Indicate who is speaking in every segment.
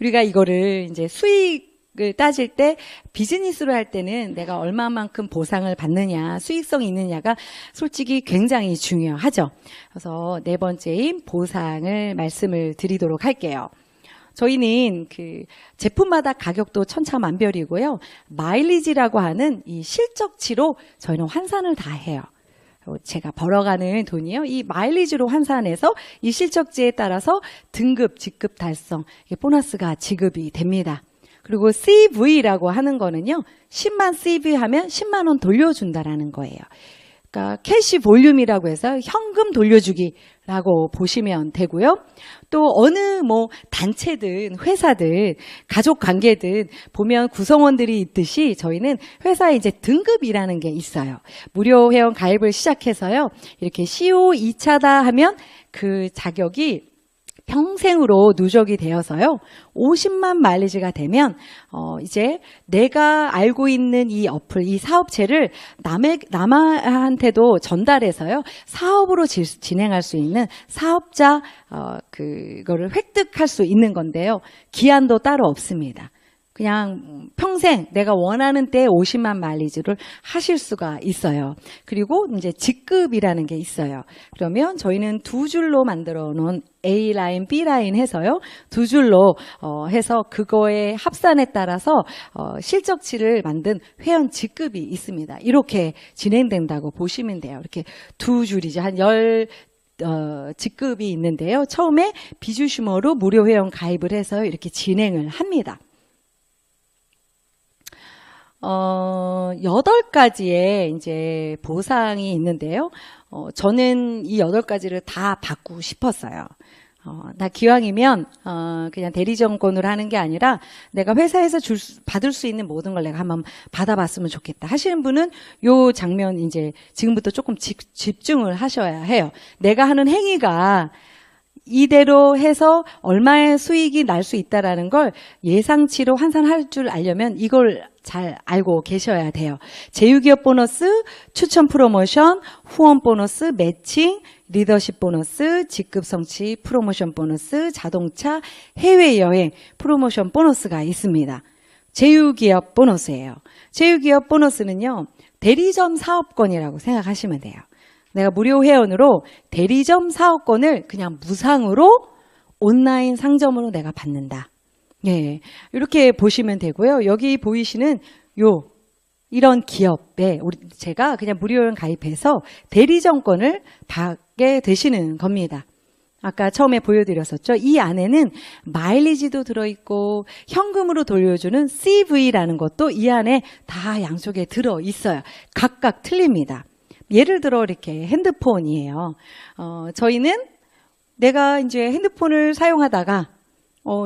Speaker 1: 우리가 이거를 이제 수익을 따질 때 비즈니스로 할 때는 내가 얼마만큼 보상을 받느냐, 수익성이 있느냐가 솔직히 굉장히 중요하죠. 그래서 네 번째인 보상을 말씀을 드리도록 할게요. 저희는 그 제품마다 가격도 천차만별이고요. 마일리지라고 하는 이 실적치로 저희는 환산을 다 해요. 제가 벌어가는 돈이요. 이 마일리지로 환산해서 이 실적지에 따라서 등급, 직급 달성, 보너스가 지급이 됩니다. 그리고 CV라고 하는 거는요. 10만 CV 하면 10만 원 돌려준다라는 거예요. 그러니까 캐시 볼륨이라고 해서 현금 돌려주기라고 보시면 되고요. 또 어느 뭐 단체든 회사든 가족 관계든 보면 구성원들이 있듯이 저희는 회사에 이제 등급이라는 게 있어요. 무료 회원 가입을 시작해서요. 이렇게 CO 2차다 하면 그 자격이 평생으로 누적이 되어서요. 50만 마일리지가 되면 이제 내가 알고 있는 이 어플, 이 사업체를 남한테도 전달해서요. 사업으로 진행할 수 있는 사업자 그거를 획득할 수 있는 건데요. 기한도 따로 없습니다. 그냥 평생 내가 원하는 때에 50만 마일리지를 하실 수가 있어요. 그리고 이제 직급이라는 게 있어요. 그러면 저희는 두 줄로 만들어 놓은 A라인, B라인 해서요. 두 줄로 해서 그거의 합산에 따라서 실적치를 만든 회원 직급이 있습니다. 이렇게 진행된다고 보시면 돼요. 이렇게 두 줄이죠. 한 10직급이 있는데요. 처음에 비주슈머로 무료 회원 가입을 해서 이렇게 진행을 합니다. 8가지의 이제 보상이 있는데요. 저는 이 8가지를 다 받고 싶었어요. 나 기왕이면 그냥 대리점권으로 하는 게 아니라 내가 회사에서 받을 수 있는 모든 걸 내가 한번 받아봤으면 좋겠다 하시는 분은 요 장면 이제 지금부터 조금 집중을 하셔야 해요. 내가 하는 행위가 이대로 해서 얼마의 수익이 날 수 있다라는 걸 예상치로 환산할 줄 알려면 이걸 잘 알고 계셔야 돼요. 제휴기업 보너스, 추천 프로모션, 후원 보너스, 매칭, 리더십 보너스, 직급 성취 프로모션 보너스, 자동차, 해외여행 프로모션 보너스가 있습니다. 제휴기업 보너스예요. 제휴기업 보너스는요. 대리점 사업권이라고 생각하시면 돼요. 내가 무료 회원으로 대리점 사업권을 그냥 무상으로 온라인 상점으로 내가 받는다. 예, 이렇게 보시면 되고요. 여기 보이시는 이런 기업에 제가 그냥 무료 회원 가입해서 대리점권을 받게 되시는 겁니다. 아까 처음에 보여드렸었죠. 이 안에는 마일리지도 들어있고 현금으로 돌려주는 CV라는 것도 이 안에 다 양쪽에 들어있어요. 각각 틀립니다. 예를 들어 이렇게 핸드폰이에요. 저희는 내가 이제 핸드폰을 사용하다가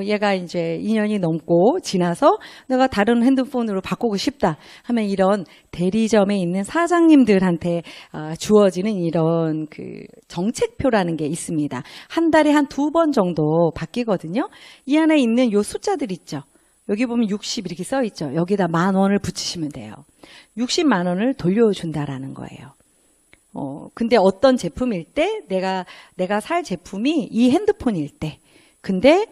Speaker 1: 얘가 이제 2년이 넘고 지나서 내가 다른 핸드폰으로 바꾸고 싶다 하면 이런 대리점에 있는 사장님들한테 주어지는 이런 그 정책표라는 게 있습니다. 한 달에 한 2번 정도 바뀌거든요. 이 안에 있는 요 숫자들 있죠. 여기 보면 60 이렇게 써 있죠. 여기다 10,000원을 붙이시면 돼요. 60만 원을 돌려준다라는 거예요. 근데 어떤 제품일 때 내가 살 제품이 이 핸드폰일 때 근데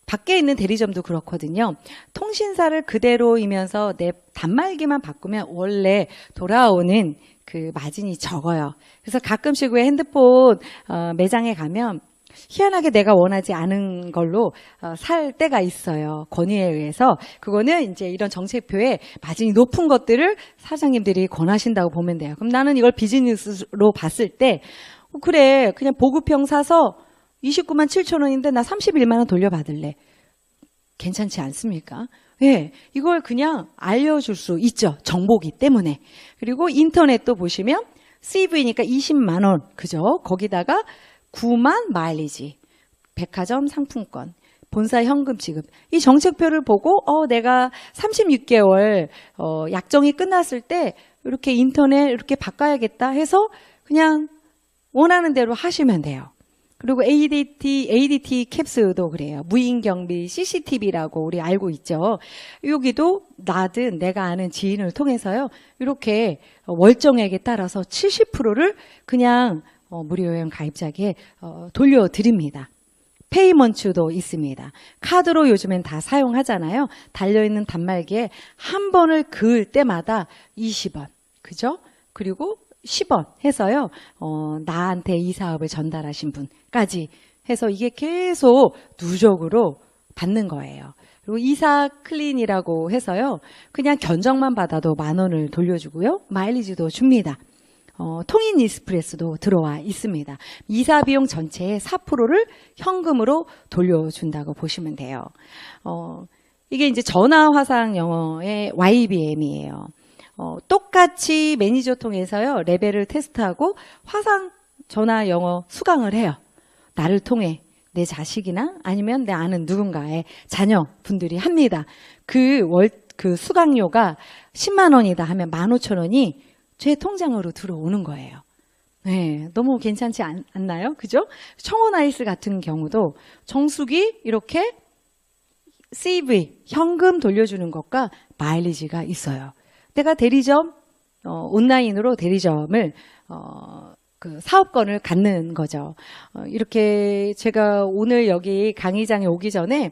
Speaker 1: 밖에 있는 대리점도 그렇거든요. 통신사를 그대로이면서 내 단말기만 바꾸면 원래 돌아오는 그 마진이 적어요. 그래서 가끔씩 왜 핸드폰 매장에 가면 희한하게 내가 원하지 않은 걸로 살 때가 있어요. 권유에 의해서. 그거는 이제 이런 정책표에 마진이 높은 것들을 사장님들이 권하신다고 보면 돼요. 그럼 나는 이걸 비즈니스로 봤을 때 그래 그냥 보급형 사서 29만 7천 원인데 나 31만 원 돌려받을래. 괜찮지 않습니까? 예, 이걸 그냥 알려줄 수 있죠. 정보기 때문에. 그리고 인터넷도 보시면 CV니까 20만 원. 그죠? 거기다가 9만 마일리지, 백화점 상품권, 본사 현금 지급. 이 정책표를 보고 내가 36개월 약정이 끝났을 때 이렇게 인터넷 이렇게 바꿔야겠다 해서 그냥 원하는 대로 하시면 돼요. 그리고 ADT 캡스도 그래요. 무인경비 CCTV라고 우리 알고 있죠. 여기도 나든 내가 아는 지인을 통해서요. 이렇게 월정액에 따라서 70%를 그냥 무료 여행 가입자에게 돌려드립니다. 페이먼츠도 있습니다. 카드로 요즘엔 다 사용하잖아요. 달려있는 단말기에 한 번을 그을 때마다 20원, 그죠? 그리고 10원 해서요, 나한테 이 사업을 전달하신 분까지 해서 이게 계속 누적으로 받는 거예요. 그리고 이사 클린이라고 해서요, 그냥 견적만 받아도 10,000원을 돌려주고요, 마일리지도 줍니다. 통인 익스프레스도 들어와 있습니다. 이사 비용 전체의 4%를 현금으로 돌려준다고 보시면 돼요. 이게 이제 전화 화상 영어의 YBM이에요. 똑같이 매니저 통해서요, 레벨을 테스트하고 화상 전화 영어 수강을 해요. 나를 통해 내 자식이나 아니면 내 아는 누군가의 자녀분들이 합니다. 그 수강료가 10만 원이다 하면 15,000원이 제 통장으로 들어오는 거예요. 네, 너무 괜찮지 않나요? 그죠? 청원아이스 같은 경우도 정수기 이렇게 CV, 현금 돌려주는 것과 마일리지가 있어요. 내가 대리점, 온라인으로 대리점을, 그 사업권을 갖는 거죠. 이렇게 제가 오늘 여기 강의장에 오기 전에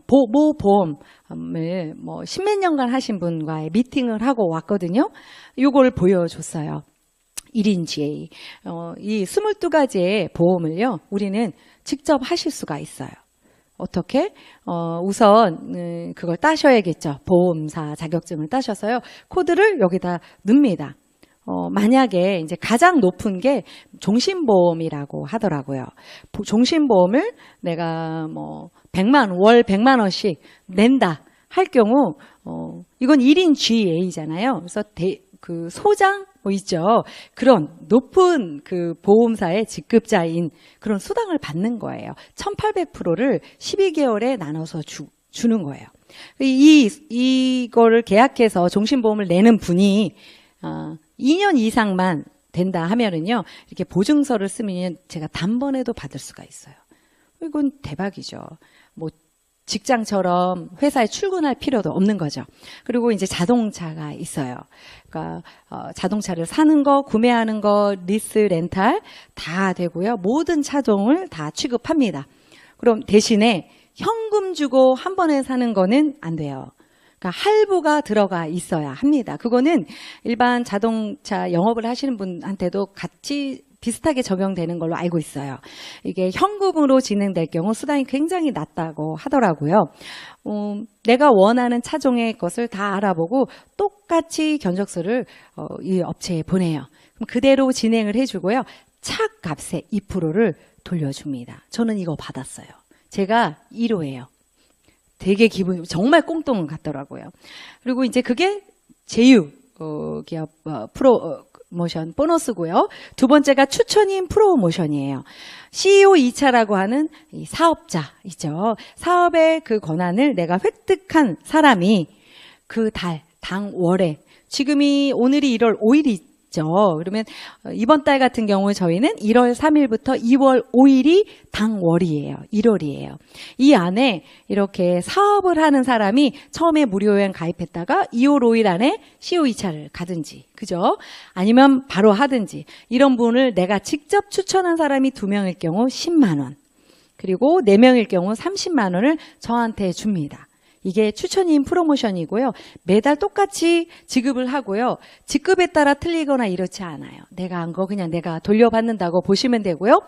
Speaker 1: 모 보험을 뭐 10몇 년간 하신 분과의 미팅을 하고 왔거든요. 이걸 보여줬어요. 1인 GA. 이 22가지의 보험을요, 우리는 직접 하실 수가 있어요. 어떻게? 우선 그걸 따셔야겠죠. 보험사 자격증을 따셔서요, 코드를 여기다 넣습니다. 만약에 이제 가장 높은 게 종신보험이라고 하더라고요. 종신보험을 내가 뭐 100만, 월 100만 원씩 낸다 할 경우, 이건 1인 GA잖아요. 그래서 그 소장 뭐 있죠. 그런 높은 그 보험사의 직급자인 그런 수당을 받는 거예요. 1800%를 12개월에 나눠서 주는 거예요. 이거를 계약해서 종신보험을 내는 분이 2년 이상만 된다 하면은요, 이렇게 보증서를 쓰면 제가 단번에도 받을 수가 있어요. 이건 대박이죠. 뭐 직장처럼 회사에 출근할 필요도 없는 거죠. 그리고 이제 자동차가 있어요. 그러니까 자동차를 사는 거, 구매하는 거, 리스, 렌탈 다 되고요. 모든 차종을 다 취급합니다. 그럼 대신에 현금 주고 한 번에 사는 거는 안 돼요. 그러니까 할부가 들어가 있어야 합니다. 그거는 일반 자동차 영업을 하시는 분한테도 같이 비슷하게 적용되는 걸로 알고 있어요. 이게 현금으로 진행될 경우 수당이 굉장히 낮다고 하더라고요. 내가 원하는 차종의 것을 다 알아보고 똑같이 견적서를 이 업체에 보내요. 그럼 그대로 진행을 해주고요. 차 값의 2%를 돌려줍니다. 저는 이거 받았어요. 제가 1호예요. 되게 기분이 정말 꽁돈 같더라고요. 그리고 이제 그게 제휴 기업 프로모션 보너스고요. 두 번째가 추천인 프로모션이에요. CEO 2차라고 하는 이 사업자 있죠. 사업의 그 권한을 내가 획득한 사람이 그 달, 당, 월에, 지금이 오늘이 1월 5일이죠. 그러면 이번 달 같은 경우 저희는 1월 3일부터 2월 5일이 당월이에요. 1월이에요. 이 안에 이렇게 사업을 하는 사람이 처음에 무료여행 가입했다가 2월 5일 안에 CEO 2차를 가든지, 그죠? 아니면 바로 하든지, 이런 분을 내가 직접 추천한 사람이 2명일 경우 10만 원, 그리고 4명일 경우 30만 원을 저한테 줍니다. 이게 추천인 프로모션이고요. 매달 똑같이 지급을 하고요. 직급에 따라 틀리거나 이렇지 않아요. 내가 한 거 그냥 내가 돌려받는다고 보시면 되고요.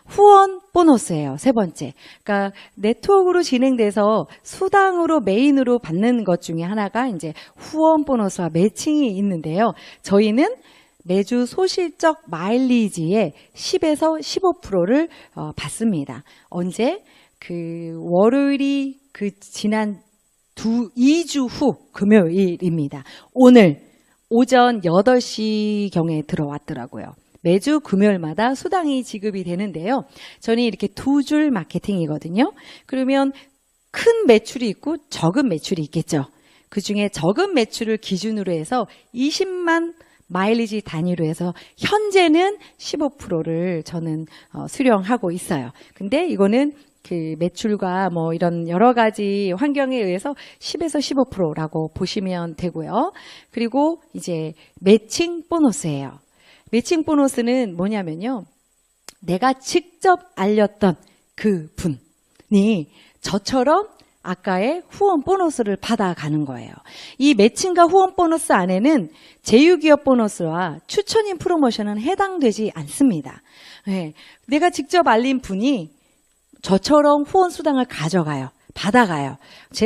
Speaker 1: 후원 보너스예요. 세 번째. 그러니까 네트워크로 진행돼서 수당으로 메인으로 받는 것 중에 하나가 이제 후원 보너스와 매칭이 있는데요. 저희는 매주 소실적 마일리지의 10에서 15%를 받습니다. 언제? 그 월요일이 그 지난 2주 후 금요일입니다. 오늘 오전 8시경에 들어왔더라고요. 매주 금요일마다 수당이 지급이 되는데요. 저는 이렇게 2줄 마케팅이거든요. 그러면 큰 매출이 있고 적은 매출이 있겠죠. 그중에 적은 매출을 기준으로 해서 20만 마일리지 단위로 해서 현재는 15%를 저는 수령하고 있어요. 근데 이거는 그 매출과 뭐 이런 여러 가지 환경에 의해서 10에서 15%라고 보시면 되고요. 그리고 이제 매칭 보너스예요. 매칭 보너스는 뭐냐면요. 내가 직접 알렸던 그 분, 저처럼 아까의 후원 보너스를 받아가는 거예요. 이 매칭과 후원 보너스 안에는 제휴기업 보너스와 추천인 프로모션은 해당되지 않습니다. 네, 내가 직접 알린 분이 저처럼 후원 수당을 가져가요. 받아가요.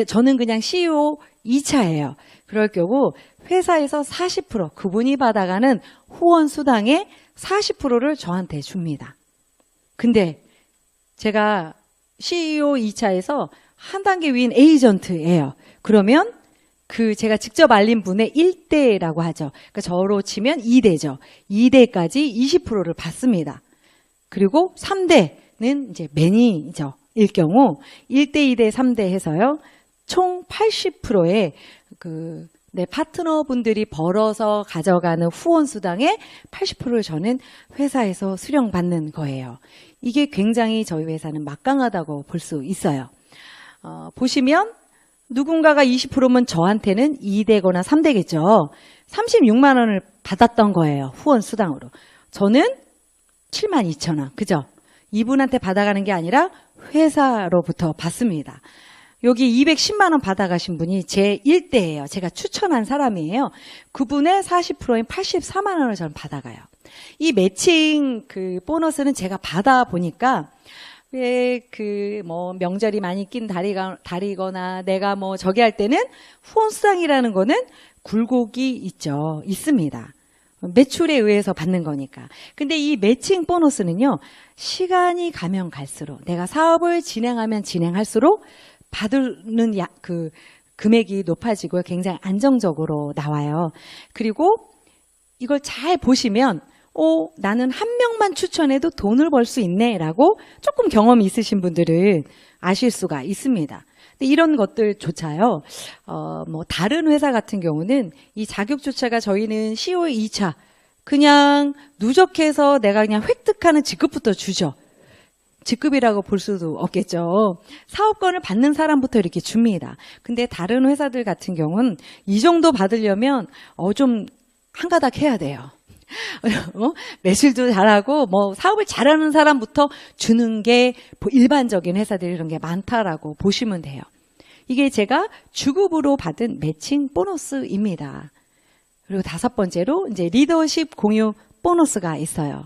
Speaker 1: 저는 그냥 CEO 2차예요. 그럴 경우 회사에서 40% 그분이 받아가는 후원 수당의 40%를 저한테 줍니다. 근데 제가 CEO 2차에서 한 단계 위인 에이전트예요. 그러면 제가 직접 알린 분의 1대라고 하죠. 그러니까 저로 치면 2대죠. 2대까지 20%를 받습니다. 그리고 3대는 이제 매니저일 경우 1대, 2대, 3대 해서요. 총 80%의 내 파트너분들이 벌어서 가져가는 후원 수당의 80%를 저는 회사에서 수령받는 거예요. 이게 굉장히 저희 회사는 막강하다고 볼 수 있어요. 보시면 누군가가 20%면 저한테는 2대거나 3대겠죠. 36만 원을 받았던 거예요. 후원 수당으로. 저는 72,000원. 그죠? 이분한테 받아가는 게 아니라 회사로부터 받습니다. 여기 210만 원 받아가신 분이 제 1대예요. 제가 추천한 사람이에요. 그분의 40%인 84만 원을 저는 받아가요. 이 매칭 보너스는 제가 받아보니까 왜 명절이 많이 낀 달이거나 내가 저기 할 때는 후원 수당이라는 거는 굴곡이 있습니다. 매출에 의해서 받는 거니까. 근데 이 매칭 보너스는요, 시간이 가면 갈수록 내가 사업을 진행하면 진행할수록 받는 금액이 높아지고요. 굉장히 안정적으로 나와요. 그리고 이걸 잘 보시면 나는 한 명만 추천해도 돈을 벌 수 있네 라고 조금 경험이 있으신 분들은 아실 수가 있습니다. 근데 이런 것들조차요, 다른 회사 같은 경우는 이 자격조차가 저희는 CEO 2차 그냥 누적해서 내가 그냥 획득하는 직급부터 주죠. 직급이라고 볼 수도 없겠죠. 사업권을 받는 사람부터 이렇게 줍니다. 근데 다른 회사들 같은 경우는 이 정도 받으려면 좀 한가닥 해야 돼요. 매출도 잘하고 사업을 잘하는 사람부터 주는 게 일반적인 회사들이 이런 게 많다라고 보시면 돼요. 이게 제가 주급으로 받은 매칭 보너스입니다. 그리고 5번째로 이제 리더십 공유 보너스가 있어요.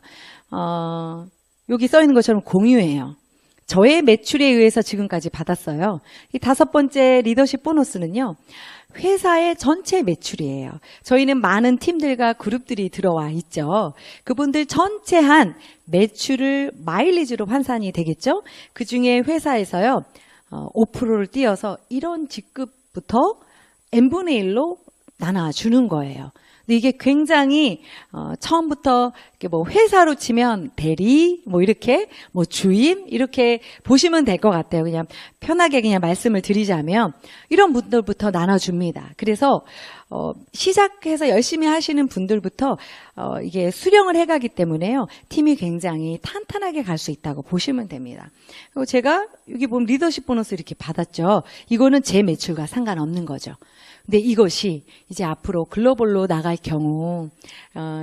Speaker 1: 여기 써 있는 것처럼 공유예요. 저의 매출에 의해서 지금까지 받았어요. 이 5번째 리더십 보너스는요, 회사의 전체 매출이에요. 저희는 많은 팀들과 그룹들이 들어와 있죠. 그분들 전체 한 매출을 마일리지로 환산이 되겠죠. 그중에 회사에서요 5%를 띄어서 이런 직급부터 n분의 1로 나눠주는 거예요. 근데 이게 굉장히 처음부터 이렇게 회사로 치면 대리 이렇게 주임 이렇게 보시면 될 것 같아요. 그냥 편하게 그냥 말씀을 드리자면 이런 분들부터 나눠줍니다. 그래서 시작해서 열심히 하시는 분들부터 이게 수령을 해가기 때문에요. 팀이 굉장히 탄탄하게 갈 수 있다고 보시면 됩니다. 그리고 제가 여기 보면 리더십 보너스 이렇게 받았죠. 이거는 제 매출과 상관없는 거죠. 근데 이것이 이제 앞으로 글로벌로 나갈 경우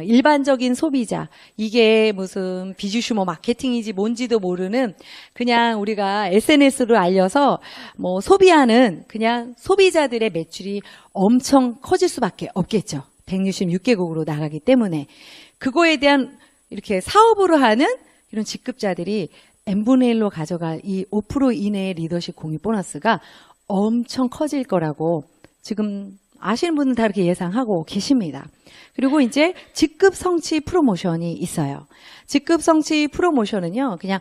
Speaker 1: 일반적인 소비자, 이게 무슨 비주슈머 마케팅이지 뭔지도 모르는 그냥 우리가 SNS로 알려서 소비하는 그냥 소비자들의 매출이 엄청 커질 수밖에 없겠죠. 166개국으로 나가기 때문에 그거에 대한 이렇게 사업으로 하는 이런 직급자들이 n분의 1로 가져갈 이 5% 이내의 리더십 공유 보너스가 엄청 커질 거라고 지금 아시는 분은 다 이렇게 예상하고 계십니다. 그리고 이제 직급 성취 프로모션이 있어요. 직급 성취 프로모션은요, 그냥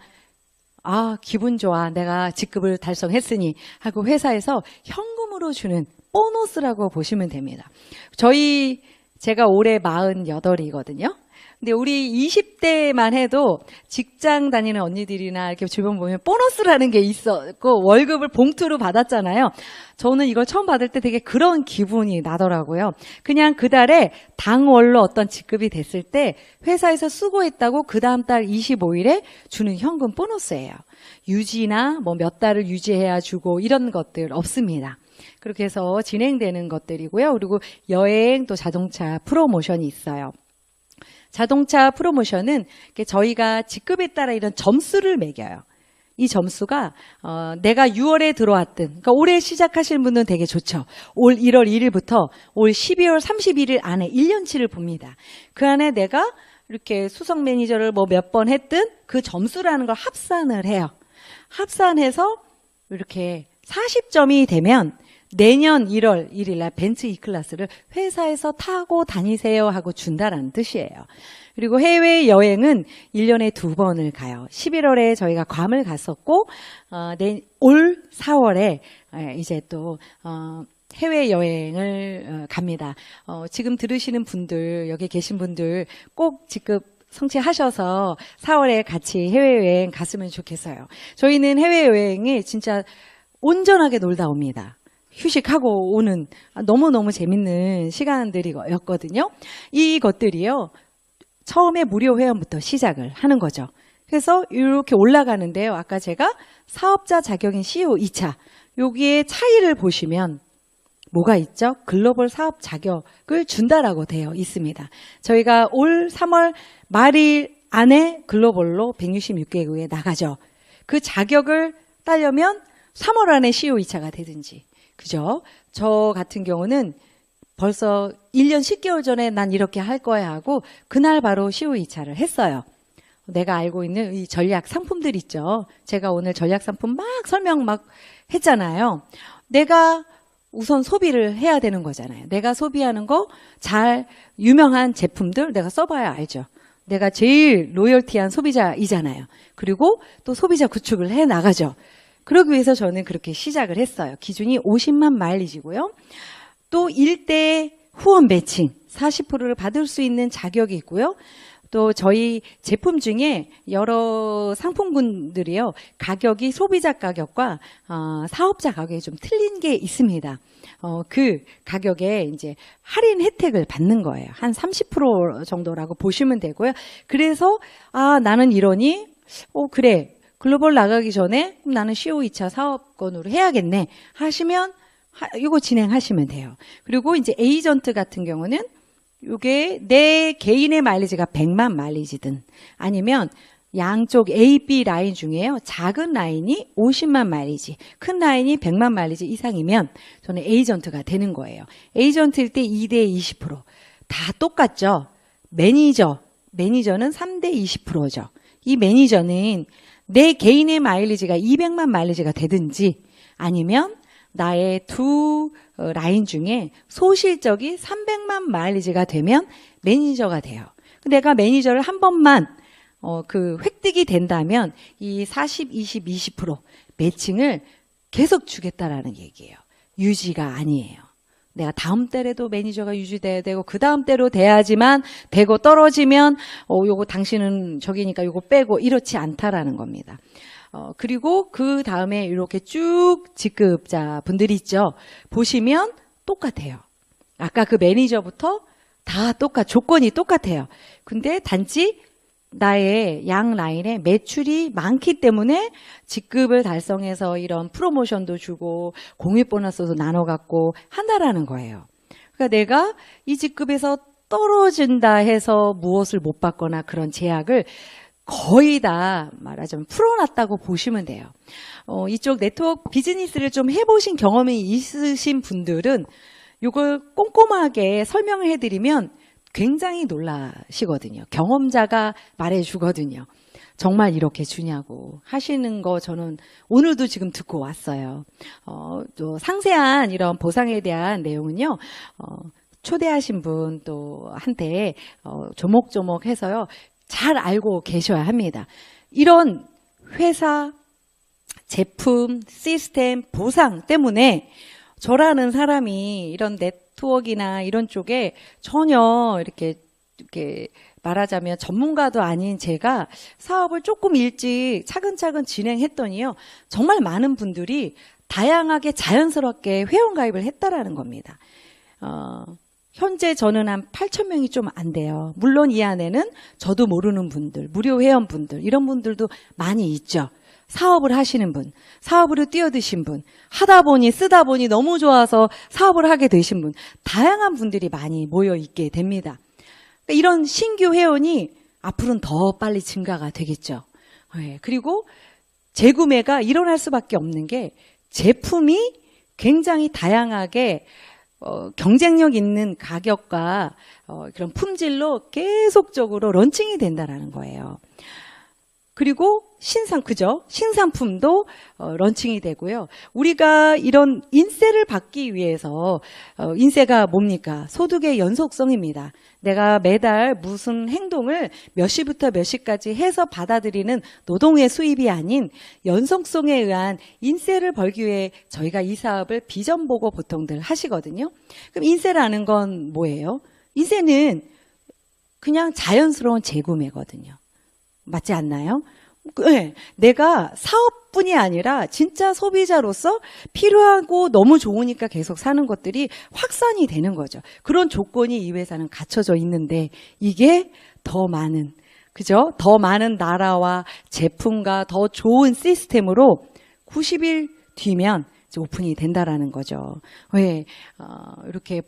Speaker 1: 기분 좋아, 내가 직급을 달성했으니 하고 회사에서 현금으로 주는 보너스라고 보시면 됩니다. 제가 올해 48이거든요. 근데 우리 20대만 해도 직장 다니는 언니들이나 이렇게 주변 보면 보너스라는 게 있었고 월급을 봉투로 받았잖아요. 저는 이걸 처음 받을 때 되게 그런 기분이 나더라고요. 그냥 그 달에 당월로 어떤 직급이 됐을 때 회사에서 수고했다고 그 다음 달 25일에 주는 현금 보너스예요. 유지나 몇 달을 유지해야 주고 이런 것들 없습니다. 그렇게 해서 진행되는 것들이고요. 그리고 여행 또 자동차 프로모션이 있어요. 자동차 프로모션은 저희가 직급에 따라 이런 점수를 매겨요. 이 점수가 내가 6월에 들어왔든, 그러니까 올해 시작하실 분은 되게 좋죠. 올 1월 1일부터 올 12월 31일 안에 1년치를 봅니다. 그 안에 내가 이렇게 수석 매니저를 뭐 몇 번 했든 그 점수라는 걸 합산을 해요. 합산해서 이렇게 40점이 되면 내년 1월 1일 날 벤츠 E클래스를 회사에서 타고 다니세요 하고 준다라는 뜻이에요. 그리고 해외여행은 1년에 2번을 가요. 11월에 저희가 괌을 갔었고 올 4월에 이제 또 해외여행을 갑니다. 지금 들으시는 분들, 여기 계신 분들 꼭 직급 성취하셔서 4월에 같이 해외여행 갔으면 좋겠어요. 저희는 해외여행에 진짜 온전하게 놀다 옵니다. 휴식하고 오는 너무너무 재밌는 시간들이었거든요. 이것들이요. 처음에 무료 회원부터 시작을 하는 거죠. 그래서 이렇게 올라가는데요. 아까 제가 사업자 자격인 CEO 2차 여기에 차이를 보시면 뭐가 있죠? 글로벌 사업 자격을 준다라고 되어 있습니다. 저희가 올 3월 말일 안에 글로벌로 166개국에 나가죠. 그 자격을 따려면 3월 안에 CEO 2차가 되든지. 그죠? 저 같은 경우는 벌써 1년 10개월 전에 난 이렇게 할 거야 하고 그날 바로 CEO 2차를 했어요. 내가 알고 있는 이 전략 상품들 있죠. 제가 오늘 전략 상품 막 설명 막 했잖아요. 내가 우선 소비를 해야 되는 거잖아요. 내가 소비하는 거 잘 유명한 제품들 내가 써봐야 알죠. 내가 제일 로열티한 소비자이잖아요. 그리고 또 소비자 구축을 해 나가죠. 그러기 위해서 저는 그렇게 시작을 했어요. 기준이 50만 마일리지고요. 또 일대 후원 매칭 40%를 받을 수 있는 자격이 있고요. 또 저희 제품 중에 여러 상품군들이요. 가격이 소비자 가격과 사업자 가격이 좀 틀린 게 있습니다. 그 가격에 이제 할인 혜택을 받는 거예요. 한 30% 정도라고 보시면 되고요. 그래서 나는 이러니 그래. 글로벌 나가기 전에 나는 CEO 2차 사업권으로 해야겠네 하시면 이거 진행하시면 돼요. 그리고 이제 에이전트 같은 경우는 이게 내 개인의 마일리지가 100만 마일리지든 아니면 양쪽 A, B 라인 중에요. 작은 라인이 50만 마일리지, 큰 라인이 100만 마일리지 이상이면 저는 에이전트가 되는 거예요. 에이전트일 때 2대 20%. 다 똑같죠. 매니저는 3대 20%죠. 이 매니저는 내 개인의 마일리지가 200만 마일리지가 되든지 아니면 나의 두 라인 중에 소실적이 300만 마일리지가 되면 매니저가 돼요. 내가 매니저를 한 번만 그 획득이 된다면 이 40, 20, 20% 매칭을 계속 주겠다라는 얘기예요. 유지가 아니에요. 내가 다음 달에도 매니저가 유지돼야 되고 그 다음 달로 돼야지만 되고 떨어지면 요거 당신은 저기니까 요거 빼고 이렇지 않다라는 겁니다. 그리고 그 다음에 이렇게 쭉 직급자 분들이 있죠. 보시면 똑같아요. 아까 그 매니저부터 다 조건이 똑같아요. 근데 단지 나의 양 라인에 매출이 많기 때문에 직급을 달성해서 이런 프로모션도 주고 공유 보너스도 나눠 갖고 한다라는 거예요. 그러니까 내가 이 직급에서 떨어진다 해서 무엇을 못 받거나 그런 제약을 거의 다 말하자면 풀어놨다고 보시면 돼요. 이쪽 네트워크 비즈니스를 좀 해보신 경험이 있으신 분들은 이걸 꼼꼼하게 설명을 해드리면 굉장히 놀라시거든요. 경험자가 말해주거든요. 정말 이렇게 주냐고 하시는 거 저는 오늘도 지금 듣고 왔어요. 또 상세한 이런 보상에 대한 내용은요. 초대하신 분 또 한테 조목조목 해서요. 잘 알고 계셔야 합니다. 이런 회사, 제품, 시스템, 보상 때문에 저라는 사람이 이런 네트워크나 이런 쪽에 전혀 이렇게 말하자면 전문가도 아닌 제가 사업을 조금 일찍 차근차근 진행했더니요. 정말 많은 분들이 다양하게 자연스럽게 회원가입을 했다라는 겁니다. 현재 저는 한 8,000명이 좀 안 돼요. 물론 이 안에는 저도 모르는 분들, 무료 회원분들 이런 분들도 많이 있죠. 사업을 하시는 분, 사업으로 뛰어드신 분, 하다 보니 쓰다 보니 너무 좋아서 사업을 하게 되신 분, 다양한 분들이 많이 모여 있게 됩니다. 그러니까 이런 신규 회원이 앞으로는 더 빨리 증가가 되겠죠. 네, 그리고 재구매가 일어날 수밖에 없는 게 제품이 굉장히 다양하게 경쟁력 있는 가격과 그런 품질로 계속적으로 런칭이 된다라는 거예요. 그리고 그죠? 신상품도 런칭이 되고요. 우리가 이런 인세를 받기 위해서 인세가 뭡니까? 소득의 연속성입니다. 내가 매달 무슨 행동을 몇 시부터 몇 시까지 해서 받아들이는 노동의 수입이 아닌 연속성에 의한 인세를 벌기 위해 저희가 이 사업을 비전 보고 보통들 하시거든요. 그럼 인세라는 건 뭐예요? 인세는 그냥 자연스러운 재구매거든요. 맞지 않나요? 네, 내가 사업뿐이 아니라 진짜 소비자로서 필요하고 너무 좋으니까 계속 사는 것들이 확산이 되는 거죠. 그런 조건이 이 회사는 갖춰져 있는데 이게 더 많은, 그죠? 더 많은 나라와 제품과 더 좋은 시스템으로 90일 뒤면 이제 오픈이 된다라는 거죠. 왜 이렇게